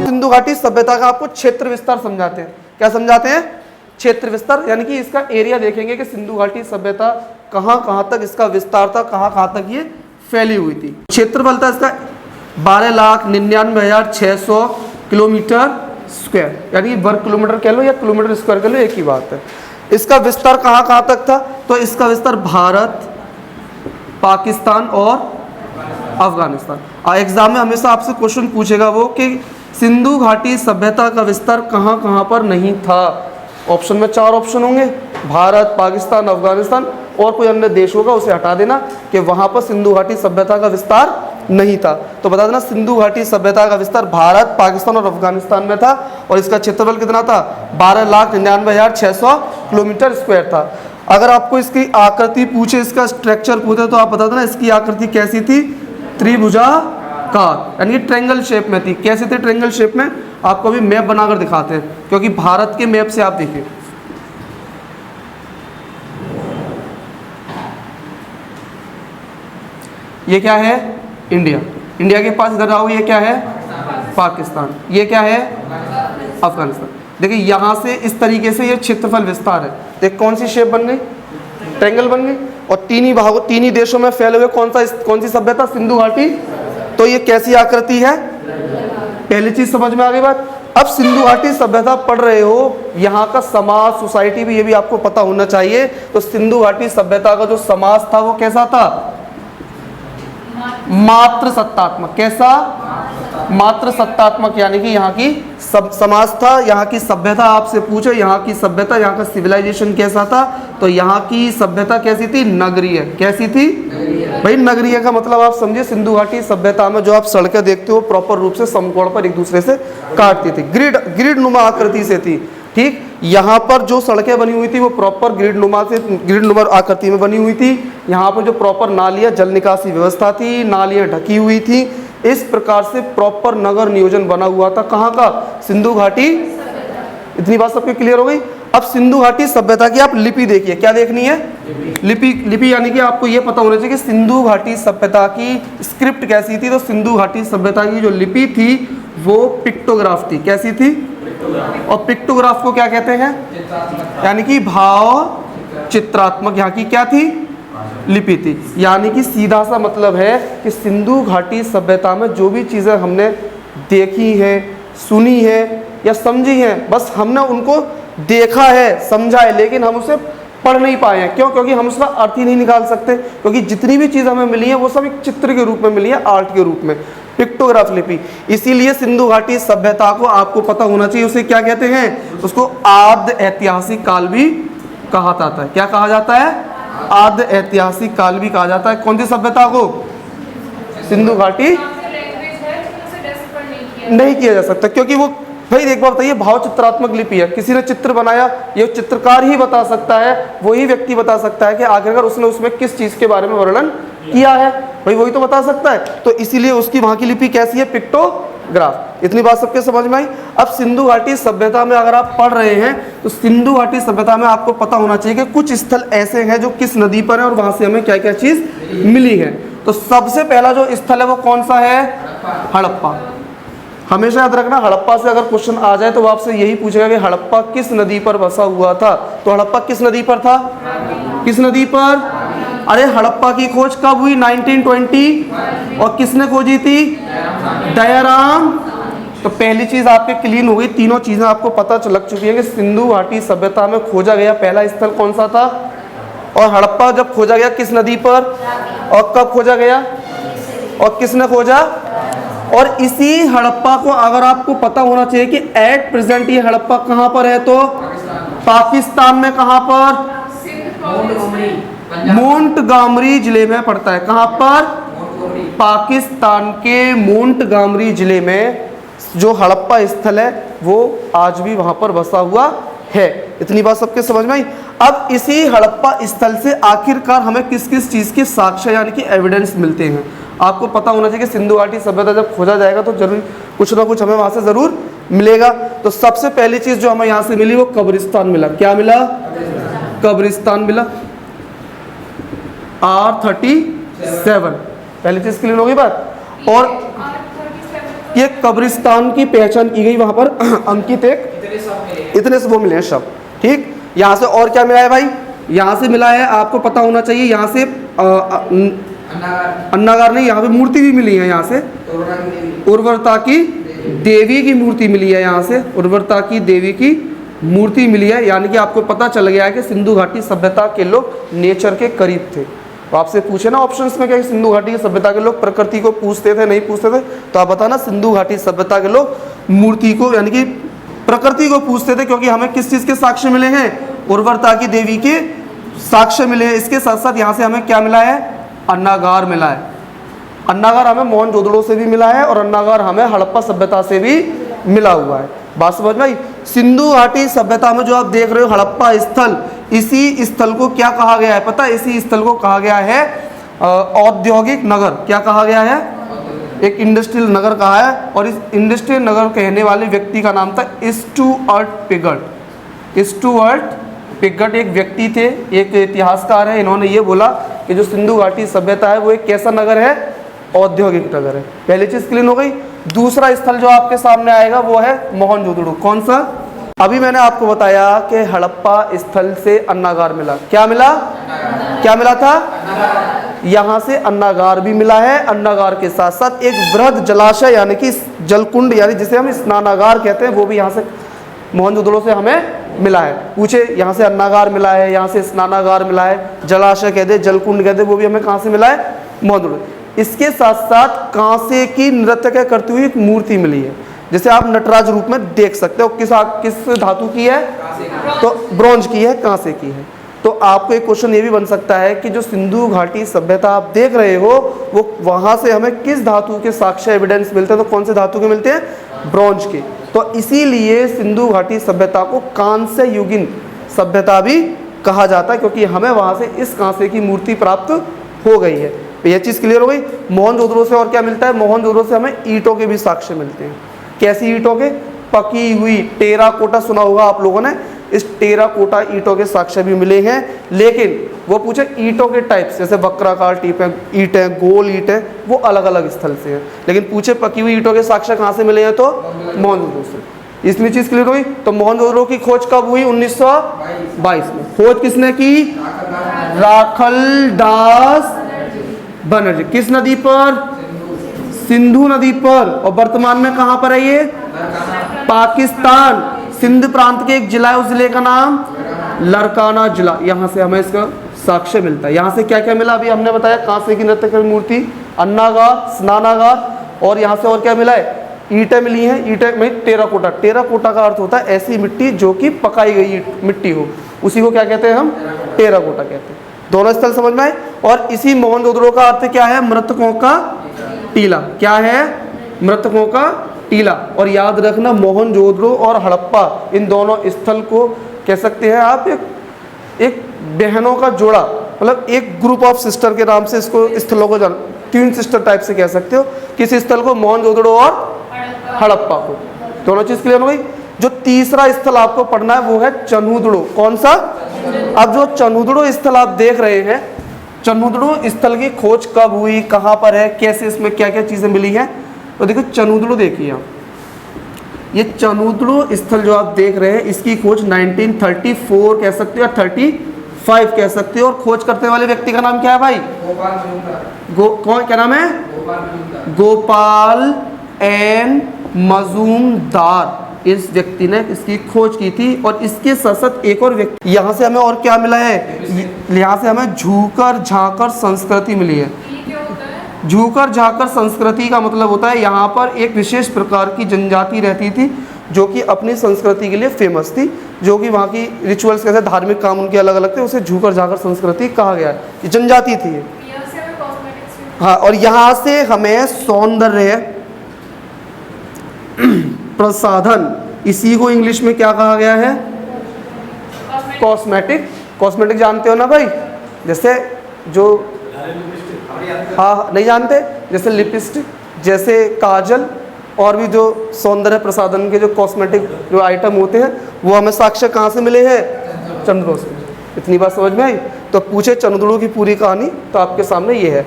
सिंधु घाटी सभ्यता का आपको क्षेत्र विस्तार समझाते हैं। क्या समझाते हैं? क्षेत्र विस्तार, यानी कि इसका एरिया देखेंगे कि सिंधु घाटी सभ्यता कहाँ कहाँ तक इसका विस्तार था, कहाँ कहाँ तक ये फैली हुई थी। क्षेत्रफल था इसका 12,99,600 किलोमीटर स्क्वायर, यानी वर्ग किलोमीटर कह लो या किलोमीटर स्क्वायर कह लो, एक ही बात है। इसका विस्तार कहाँ कहाँ तक था? तो इसका विस्तार भारत, पाकिस्तान और अफगानिस्तान। एग्जाम में हमेशा आपसे क्वेश्चन पूछेगा वो कि सिंधु घाटी सभ्यता का विस्तार कहाँ कहाँ पर नहीं था। ऑप्शन में 4 ऑप्शन होंगे, भारत, पाकिस्तान, अफगानिस्तान और कोई अन्य देश होगा उसे हटा देना कि वहाँ पर सिंधु घाटी सभ्यता का विस्तार नहीं था। तो बता देना सिंधु घाटी सभ्यता का विस्तार भारत, पाकिस्तान और अफगानिस्तान में था और इसका क्षेत्रफल कितना था? 12,99,600 किलोमीटर स्क्वायर था। अगर आपको इसकी आकृति पूछे, इसका स्ट्रक्चर पूछे, तो आप बता देना इसकी आकृति कैसी थी? त्रिभुजाकार, यानी ट्रायंगल शेप में थी। कैसे थे ट्रायंगल शेप में? आपको अभी मैप बनाकर दिखाते हैं, क्योंकि भारत के मैप से आप देखिए, ये क्या है? इंडिया। इंडिया के पास इधर आओ, ये क्या है? पाकिस्तान। ये क्या है? अफगानिस्तान। देखिए यहाँ से इस तरीके से ये क्षेत्रफल विस्तार है। देख कौन सी शेप बन गई? ट्रायंगल बन गई। और तीन ही देशों में फैले हुए कौन सी सभ्यता? सिंधु घाटी। तो ये कैसी आकृति है? पहली चीज समझ में आ गई बात। अब सिंधु घाटी सभ्यता पढ़ रहे हो, यहाँ का समाज, सोसाइटी भी, ये भी आपको पता होना चाहिए। तो सिंधु घाटी सभ्यता का जो समाज था वो कैसा था? मात्र सत्तात्मक। कैसा? मात्र सत्तात्मक, यानी कि यहाँ की समाज था, यहाँ की सभ्यता आपसे पूछे, यहाँ की सभ्यता, यहाँ का सिविलाइजेशन कैसा था? तो यहाँ की सभ्यता कैसी थी? नगरीय। कैसी थी भाई? नगरीय का मतलब आप समझिए, सिंधु घाटी सभ्यता में जो आप सड़कें देखते हो प्रॉपर रूप से समकोण पर एक दूसरे से काटती थी, ग्रिड नुमा आकृति से थी। ठीक, यहाँ पर जो सड़कें बनी हुई थी वो प्रॉपर ग्रिड नुमा आकृति में बनी हुई थी। यहाँ पर जो प्रॉपर नालियाँ, जल निकासी व्यवस्था थी, नालियाँ ढकी हुई थी। इस प्रकार से प्रॉपर नगर नियोजन बना हुआ था। कहाँ का? सिंधु घाटी। इतनी बात सबको क्लियर हो गई। अब सिंधु घाटी सभ्यता की आप लिपि देखिए। क्या देखनी है? लिपि यानी कि आपको ये पता होना चाहिए कि सिंधु घाटी सभ्यता की स्क्रिप्ट कैसी थी। तो सिंधु घाटी सभ्यता की जो लिपि थी वो पिक्टोग्राफ थी। कैसी थी? और पिक्टोग्राफ को क्या कहते हैं? यानी कि भाव चित्रात्मक यहाँ की क्या थी? लिपि थी। यानी कि सीधा सा मतलब है कि सिंधु घाटी सभ्यता में जो भी चीज़ें हमने देखी हैं, सुनी है या समझी हैं, बस हमने उनको देखा है, समझा है, लेकिन हम उसे पढ़ नहीं पाए हैं। क्यों? क्योंकि हम उसका अर्थ ही नहीं निकाल सकते, क्योंकि जितनी भी चीज़ हमें मिली है वो सब एक चित्र के रूप में मिली है, आर्ट के रूप में, पिक्टोग्राफ लिपि। इसीलिए सिंधु घाटी सभ्यता को आपको पता होना चाहिए, उसे क्या कहते हैं? उसको आद्य ऐतिहासिक काल भी कहा जाता है। क्या कहा जाता है? आद्य ऐतिहासिक काल भी कहा जाता है। कौन सी सभ्यता को? सिंधु घाटी। नहीं किया जा सकता, क्योंकि वो भाई एक बार बताइए, भाव चित्रात्मक लिपि है, किसी ने चित्र बनाया, ये चित्रकार ही बता सकता है, वही व्यक्ति बता सकता है कि आखिरकार उसने उसमें किस चीज के बारे में वर्णन किया है, भाई वही तो बता सकता है। तो इसीलिए उसकी वहां की लिपि कैसी है? पिक्टोग्राफ। इतनी बात सबके समझ में आई। अब सिंधु घाटी सभ्यता में अगर आप पढ़ रहे हैं तो सिंधु घाटी सभ्यता में आपको पता होना चाहिए कि कुछ स्थल ऐसे हैं जो किस नदी पर है और वहां से हमें क्या क्या चीज मिली है। तो सबसे पहला जो स्थल है वो कौन सा है? हड़प्पा। हमेशा याद रखना, हड़प्पा से अगर क्वेश्चन आ जाए तो वो आपसे यही पूछेगा कि हड़प्पा किस नदी पर बसा हुआ था। तो हड़प्पा किस नदी पर था? किस नदी पर? अरे हड़प्पा की खोज कब हुई? 1920। और किसने खोजी थी? दयाराम। तो पहली चीज आपके क्लीन हो गई, तीनों चीजें आपको पता लग चुकी है कि सिंधु घाटी सभ्यता में खोजा गया पहला स्थल कौन सा था, और हड़प्पा जब खोजा गया किस नदी पर और कब खोजा गया और किसने खोजा। और इसी हड़प्पा को अगर आपको पता होना चाहिए कि एट प्रेजेंट ये हड़प्पा कहां पर है, तो पाकिस्तान में कहां पर? मोंटगोमरी जिले में पड़ता है। कहां पर? पाकिस्तान के मोंटगोमरी जिले में जो हड़प्पा स्थल है वो आज भी वहां पर बसा हुआ है। इतनी बात सबके समझ में आई। अब इसी हड़प्पा स्थल से आखिरकार हमें किस किस चीज के साक्ष्य यानी कि एविडेंस मिलते हैं। आपको पता होना चाहिए कि सिंधु घाटी सभ्यता जब खोजा जाएगा तो जरूर कुछ ना कुछ हमें वहां से जरूर मिलेगा। तो सबसे पहली चीज जो हमें यहाँ से मिली वो कब्रिस्तान मिला। क्या मिला? कब्रिस्तान मिला। R37 पहली चीज क्लियर होगी बात। और ये कब्रिस्तान की पहचान की गई वहां पर अंकित एक इतने से वो मिले हैं शब्द। ठीक, यहाँ से और क्या मिला है भाई, यहाँ से मिला है, आपको पता होना चाहिए, यहाँ से अन्नागार नहीं, यहाँ पे मूर्ति भी मिली है, यहाँ से उर्वरता की देवी की मूर्ति मिली है, यहाँ से उर्वरता की देवी की मूर्ति मिली है। यानी कि आपको पता चल गया है कि सिंधु घाटी सभ्यता के लोग नेचर के करीब थे। तो आपसे पूछे ना ऑप्शंस में क्या सिंधु घाटी की सभ्यता के लोग प्रकृति को पूजते थे नहीं पूजते थे, तो आप बताना सिंधु घाटी सभ्यता के लोग मूर्ति को यानी कि प्रकृति को पूजते थे, क्योंकि हमें किस चीज़ के साक्ष्य मिले हैं, उर्वरता की देवी के साक्ष्य मिले हैं। इसके साथ साथ यहाँ से हमें क्या मिला है, अन्नागार मिला है। अन्नागार हमें मोहनजोदड़ो से भी मिला है और अन्नागार हमें हड़प्पा सभ्यता से भी मिला हुआ है। बात समझ में आई। सिंधु घाटी सभ्यता में जो आप देख रहे हो हड़प्पा स्थल, इसी स्थल को क्या कहा गया है पता है, इसी स्थल को कहा गया है औद्योगिक नगर। क्या कहा गया है, एक इंडस्ट्रियल नगर कहा है। और इस इंडस्ट्रियल नगर कहने वाले व्यक्ति का नाम था स्टुअर्ट पिगट। स्टुअर्ट पिगट एक व्यक्ति थे, एक इतिहासकार है। इन्होंने ये बोला कि जो सिंधु घाटी सभ्यता है वो एक कैसा नगर है, औद्योगिक नगर है। पहली चीज क्लीन हो गई। दूसरा स्थल जो आपके सामने आएगा वो है मोहनजोदड़ो। कौन सा, अभी मैंने आपको बताया कि हड़प्पा स्थल से अन्नागार मिला। क्या मिला, क्या मिला था, यहाँ से अन्नागार भी मिला है। अन्नागार के साथ साथ एक वृहद जलाशय यानी कि जलकुंड यानी जिसे हम स्नानागार कहते हैं, वो भी यहाँ से मोहनजोदड़ो से हमें मिला है। पूछे यहाँ से अन्नागार मिला है, यहाँ से स्नानागार मिला है, जलाशय कह दे, जलकुंड कह दे, वो भी हमें कहाँ से मिला है, मोहनजोदड़ो। इसके साथ साथ कांसे की नृत्य करती हुई एक मूर्ति मिली है, जिसे आप नटराज रूप में देख सकते हो। किस धातु की है, तो ब्रॉन्ज की है, कांसे की है। तो आपको एक क्वेश्चन ये भी बन सकता है कि जो सिंधु घाटी सभ्यता आप देख रहे हो वो वहां से हमें किस धातु के साक्ष्य एविडेंस मिलते हैं, तो कौन से धातु के मिलते हैं, ब्रॉन्ज के। तो इसीलिए सिंधु घाटी सभ्यता को कांस्य युगीन सभ्यता भी कहा जाता है, क्योंकि हमें वहां से इस कांसे की मूर्ति प्राप्त हो गई है। तो यह चीज क्लियर हो गई। मोहनजोदड़ो से और क्या मिलता है, मोहनजोदड़ो से हमें ईंटों के भी साक्ष्य मिलते हैं। कैसी ईंटों के, पकी हुई टेराकोटा, सुना होगा आप लोगों ने, इस टेराकोटा ईंटों के साक्ष्य भी मिले हैं। लेकिन वो पूछे ईंटों के टाइप्स, जैसे वक्राकार ईंट है, गोल ईंट है, वो अलग अलग स्थल से है। लेकिन पूछे पकी हुई ईंटों के साक्ष्य कहाँ से मिले हैं, तो मोहनजोदड़ो से। इसमें चीज क्लियर हुई। तो मोहनजोदड़ो की खोज कब हुई, 1922 में। खोज किसने की, राखलदास बनर्जी। किस नदी पर, सिंधु नदी पर। और वर्तमान में कहां पर है ये, पाकिस्तान, सिंध प्रांत के एक जिला है, उस जिले का नाम लरकाना जिला। यहां से हमें इसका साक्ष्य मिलता है। यहां से क्या क्या मिला, अभी हमने बताया कांसे की नृत्य की मूर्ति, अन्नागार, स्नानागार, और यहां से और क्या मिला है, ईंटें मिली हैं। ईंटें में टेराकोटा, टेराकोटा का अर्थ होता है ऐसी मिट्टी जो कि पकाई गई मिट्टी हो, उसी को क्या कहते हैं हम, टेराकोटा कहते हैं। दोनों स्थल समझ में आए। और इसी मोहनजोदड़ो का अर्थ क्या है, मृतकों का टीला। क्या है, मृतकों का टीला। और याद रखना मोहनजोदड़ो और हड़प्पा, इन दोनों स्थल को कह सकते हैं आप एक बहनों का जोड़ा, मतलब एक ग्रुप ऑफ सिस्टर के नाम से इसको स्थलों को जान, तीन सिस्टर टाइप से कह सकते हो। किस स्थल को, मोहनजोदड़ो और हड़प्पा को। दोनों चीज क्लियर हो गई। जो तीसरा स्थल आपको पढ़ना है वो है चन्हुदड़ो। कौन सा, अब जो चन्हुदड़ो स्थल आप देख रहे हैं, चन्हुदड़ो स्थल की खोज कब हुई, कहाँ पर है, कैसे, इसमें क्या क्या चीजें मिली हैं। तो देखो चन्हुदड़ो देखिए आप, ये चन्हुदड़ो स्थल जो आप देख रहे हैं इसकी खोज 1934 कह सकते हो या 35 कह सकते हो। और खोज करने वाले व्यक्ति का नाम क्या है भाई, कौन, क्या नाम है, गोपाल एन मजूमदार। इस व्यक्ति ने इसकी खोज की थी। और इसके साथ साथ एक और व्यक्ति, यहाँ से हमें और क्या मिला है, यहाँ से हमें झूकर झाकर संस्कृति मिली है। झूकर झाकर संस्कृति का मतलब होता है यहाँ पर एक विशेष प्रकार की जनजाति रहती थी जो कि अपनी संस्कृति के लिए फेमस थी, जो कि वहाँ की रिचुअल्स कैसे धार्मिक काम उनके अलग अलग थे, उसे झूकर झाकर संस्कृति कहा गया है। ये जनजाति थी ये। हाँ, और यहाँ से हमें सौंदर्य प्रसाधन, इसी को इंग्लिश में क्या कहा गया है, कॉस्मेटिक। कॉस्मेटिक जानते हो ना भाई, जैसे जो, हाँ नहीं जानते, जैसे लिपस्टिक, जैसे काजल, और भी जो सौंदर्य प्रसाधन के जो कॉस्मेटिक जो आइटम होते हैं, वो हमें साक्ष्य कहाँ से मिले हैं, चन्हुदड़ो से। इतनी बात समझ में आई। तो पूछे चन्हुदड़ो की पूरी कहानी, तो आपके सामने ये है।